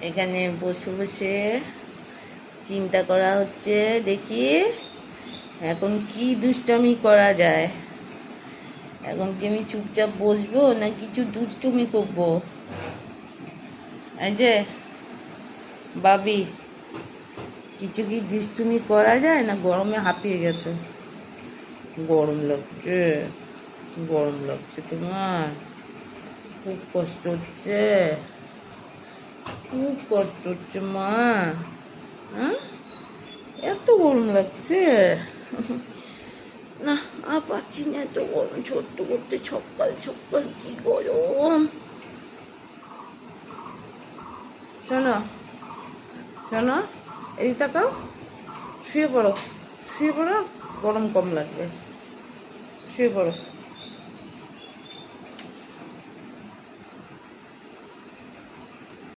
এখানে বসে বসে চিন্তা করা হচ্ছে, দেখি এখন কি দুষ্টামি করা যায়। এখন কি আমি চুপচাপ বসবো না কিছু দুষ্টুমি করবো? এই যে বাবি, কিছু কি দুষ্টুমি করা যায় না গরমে হাঁপিয়ে গেছো? গরম লাগছে? গরম লাগছে তোমার? খুব কষ্ট হচ্ছে? খুব কষ্ট হচ্ছে মা? হ্যাঁ, এত গরম লাগছে? না, আর পাচ্ছি না, এত গরম ছোট্ট করতে। সকাল সকাল কি গরম! শোনো শোনো, এদিকে তাকাও। শুয়ে পড়ো, শুয়ে পড়ো, গরম কম লাগবে। শুয়ে পড়ো।